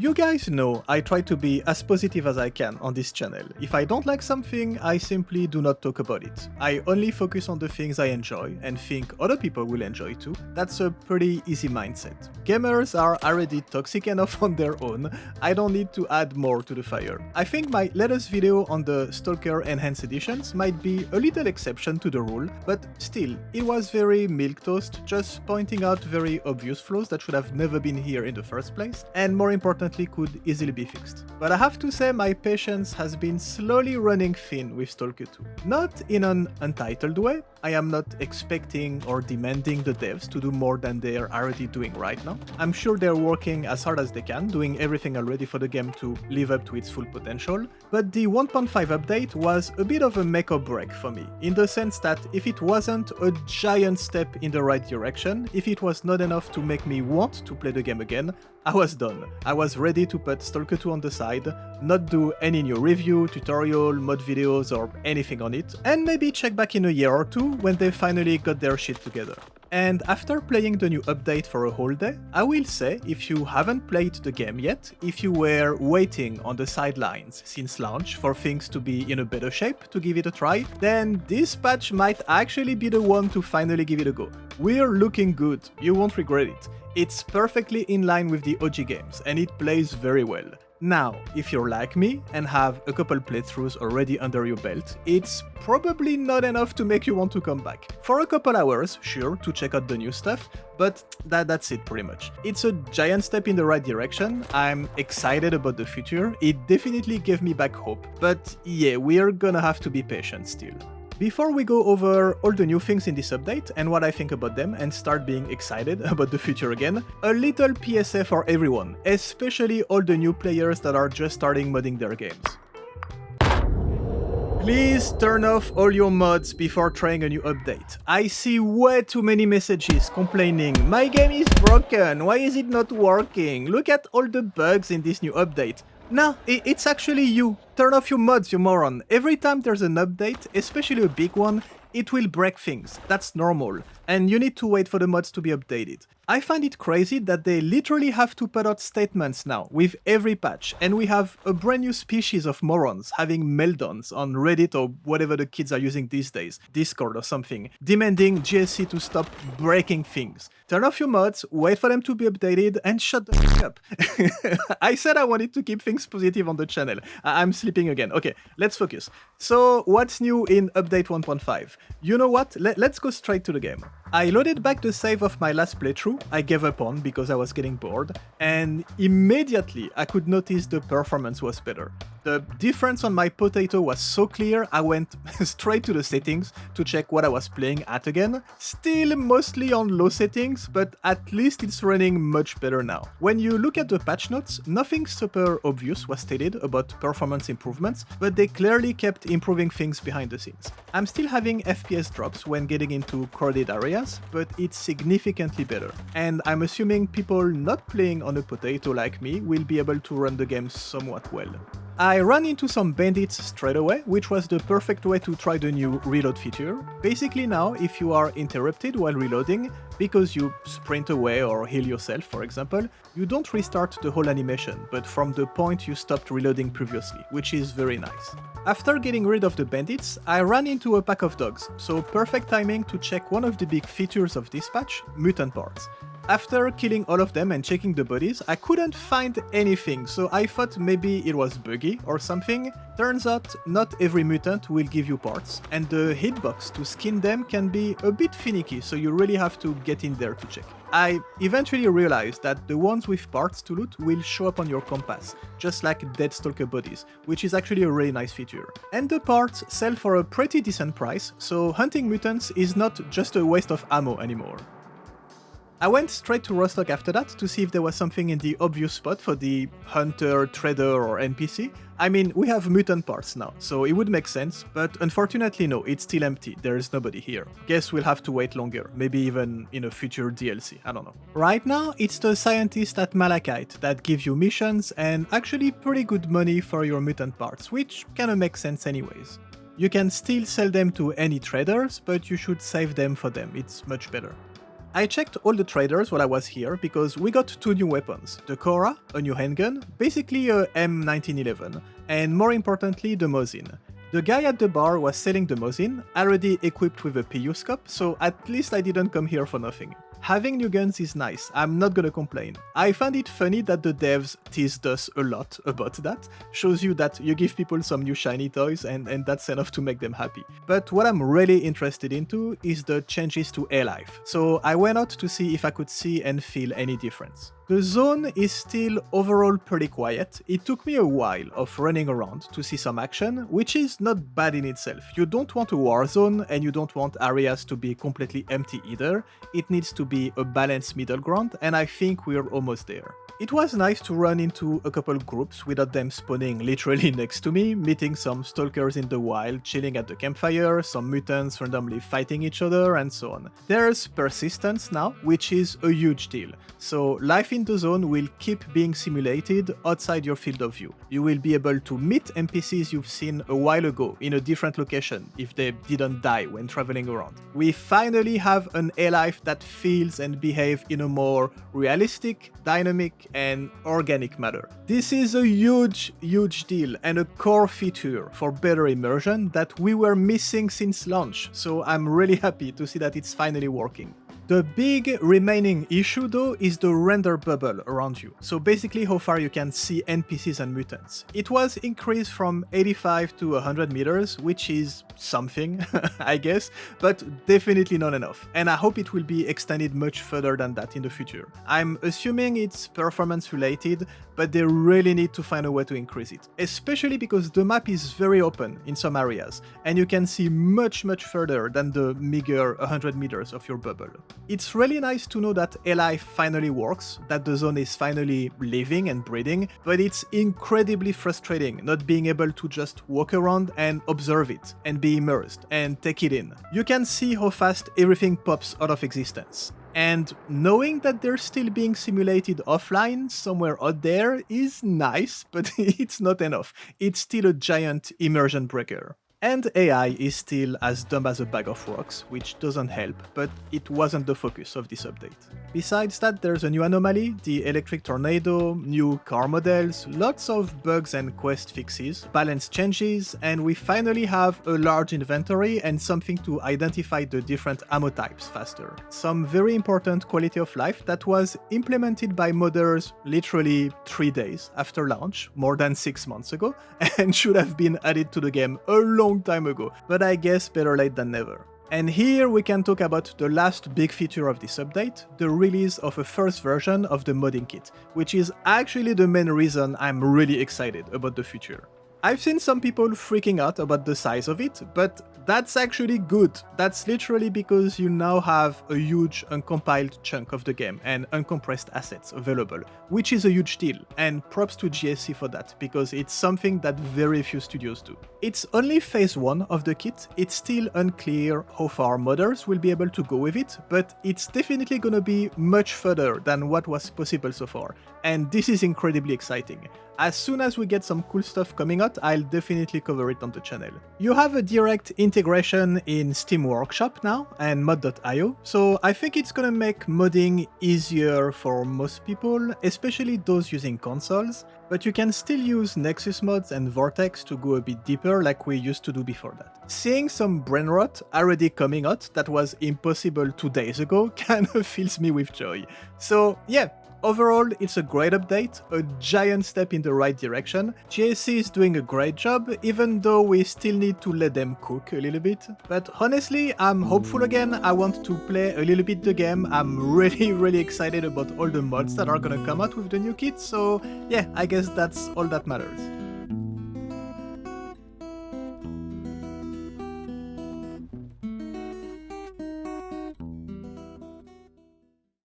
You guys know I try to be as positive as I can on this channel. If I don't like something, I simply do not talk about it. I only focus on the things I enjoy and think other people will enjoy too. That's a pretty easy mindset. Gamers are already toxic enough on their own, I don't need to add more to the fire. I think my latest video on the S.T.A.L.K.E.R Enhanced Editions might be a little exception to the rule, but still, it was very milquetoast, just pointing out very obvious flaws that should have never been here in the first place, and more importantly could easily be fixed. But I have to say my patience has been slowly running thin with S.T.A.L.K.E.R 2. Not in an untitled way, I am not expecting or demanding the devs to do more than they are already doing right now. I'm sure they're working as hard as they can, doing everything already for the game to live up to its full potential, but the 1.5 update was a bit of a make or break for me, in the sense that if it wasn't a giant step in the right direction, if it was not enough to make me want to play the game again, I was done. I was ready to put S.T.A.L.K.E.R 2 on the side, not do any new review, tutorial, mod videos or anything on it, and maybe check back in a year or two when they finally got their shit together. And after playing the new update for a whole day, I will say, if you haven't played the game yet, if you were waiting on the sidelines since launch for things to be in a better shape to give it a try, then this patch might actually be the one to finally give it a go. We're looking good, you won't regret it. It's perfectly in line with the OG games, and it plays very well. Now, if you're like me and have a couple playthroughs already under your belt, it's probably not enough to make you want to come back. For a couple hours, sure, to check out the new stuff, but that's it pretty much. It's a giant step in the right direction, I'm excited about the future, it definitely gave me back hope, but yeah, we're gonna have to be patient still. Before we go over all the new things in this update and what I think about them and start being excited about the future again, a little PSA for everyone, especially all the new players that are just starting modding their games. Please turn off all your mods before trying a new update. I see way too many messages complaining, my game is broken, why is it not working? Look at all the bugs in this new update. No, it's actually you. Turn off your mods, you moron. Every time there's an update, especially a big one, it will break things. That's normal. And you need to wait for the mods to be updated. I find it crazy that they literally have to put out statements now with every patch, and we have a brand new species of morons having meltdowns on Reddit or whatever the kids are using these days, Discord or something, demanding GSC to stop breaking things. Turn off your mods, wait for them to be updated, and shut the fuck up. I said I wanted to keep things positive on the channel. I'm sleeping again. Okay, let's focus. So, what's new in update 1.5? You know what? Let's go straight to the game. I loaded back the save of my last playthrough I gave up on because I was getting bored, and immediately I could notice the performance was better. The difference on my potato was so clear I went straight to the settings to check what I was playing at again. Still mostly on low settings, but at least it's running much better now. When you look at the patch notes, nothing super obvious was stated about performance improvements, but they clearly kept improving things behind the scenes. I'm still having FPS drops when getting into crowded areas, but it's significantly better. And I'm assuming people not playing on a potato like me will be able to run the game somewhat well. I ran into some bandits straight away, which was the perfect way to try the new reload feature. Basically now, if you are interrupted while reloading, because you sprint away or heal yourself for example, you don't restart the whole animation, but from the point you stopped reloading previously, which is very nice. After getting rid of the bandits, I ran into a pack of dogs, so perfect timing to check one of the big features of this patch, mutant parts. After killing all of them and checking the bodies, I couldn't find anything, so I thought maybe it was buggy or something. Turns out, not every mutant will give you parts, and the hitbox to skin them can be a bit finicky, so you really have to get in there to check. I eventually realized that the ones with parts to loot will show up on your compass, just like dead S.T.A.L.K.E.R bodies, which is actually a really nice feature. And the parts sell for a pretty decent price, so hunting mutants is not just a waste of ammo anymore. I went straight to Rostock after that to see if there was something in the obvious spot for the hunter, trader or NPC. I mean, we have mutant parts now, so it would make sense, but unfortunately no, it's still empty, there is nobody here. Guess we'll have to wait longer, maybe even in a future DLC, I don't know. Right now, it's the scientist at Malachite that gives you missions and actually pretty good money for your mutant parts, which kinda makes sense anyways. You can still sell them to any traders, but you should save them for them, it's much better. I checked all the traders while I was here because we got 2 new weapons, the Cora, a new handgun, basically a M1911, and more importantly the Mosin. The guy at the bar was selling the Mosin, already equipped with a PU scope, so at least I didn't come here for nothing. Having new guns is nice, I'm not gonna complain. I find it funny that the devs teased us a lot about that, shows you that you give people some new shiny toys and that's enough to make them happy. But what I'm really interested into is the changes to A-Life, so I went out to see if I could see and feel any difference. The zone is still overall pretty quiet. It took me a while of running around to see some action, which is not bad in itself. You don't want a war zone and you don't want areas to be completely empty either. It needs to be a balanced middle ground, and I think we're almost there. It was nice to run into a couple groups without them spawning literally next to me, meeting some stalkers in the wild, chilling at the campfire, some mutants randomly fighting each other, and so on. There's persistence now, which is a huge deal. So life in the zone will keep being simulated outside your field of view. You will be able to meet NPCs you've seen a while ago in a different location if they didn't die when traveling around. We finally have an A-Life that feels and behaves in a more realistic, dynamic, and organic manner. This is a huge deal and a core feature for better immersion that we were missing since launch, so I'm really happy to see that it's finally working. The big remaining issue though is the render bubble around you, so basically how far you can see NPCs and mutants. It was increased from 85 to 100 meters, which is something, I guess, but definitely not enough, and I hope it will be extended much further than that in the future. I'm assuming it's performance related, but they really need to find a way to increase it, especially because the map is very open in some areas, and you can see much further than the meager 100 meters of your bubble. It's really nice to know that A-Life finally works, that the zone is finally living and breathing, but it's incredibly frustrating not being able to just walk around and observe it, and be immersed, and take it in. You can see how fast everything pops out of existence. And knowing that they're still being simulated offline somewhere out there is nice, but it's not enough. It's still a giant immersion breaker. And AI is still as dumb as a bag of rocks, which doesn't help, but it wasn't the focus of this update. Besides that, there's a new anomaly, the electric tornado, new car models, lots of bugs and quest fixes, balance changes, and we finally have a large inventory and something to identify the different ammo types faster. Some very important quality of life that was implemented by modders literally 3 days after launch, more than 6 months ago, and should have been added to the game a long time ago, but I guess better late than never. And here we can talk about the last big feature of this update, the release of a first version of the modding kit, which is actually the main reason I'm really excited about the future. I've seen some people freaking out about the size of it, but that's actually good. That's literally because you now have a huge uncompiled chunk of the game and uncompressed assets available, which is a huge deal, and props to GSC for that, because it's something that very few studios do. It's only phase 1 of the kit, it's still unclear how far modders will be able to go with it, but it's definitely gonna be much further than what was possible so far, and this is incredibly exciting. As soon as we get some cool stuff coming out, I'll definitely cover it on the channel. You have a direct integration in Steam Workshop now and mod.io, so I think it's gonna make modding easier for most people, especially those using consoles, but you can still use Nexus mods and Vortex to go a bit deeper like we used to do before that. Seeing some brain rot already coming out that was impossible 2 days ago kind of fills me with joy. So yeah, overall, it's a great update, a giant step in the right direction. GSC is doing a great job, even though we still need to let them cook a little bit. But honestly, I'm hopeful again. I want to play a little bit the game. I'm really excited about all the mods that are gonna come out with the new kit, so yeah, I guess that's all that matters.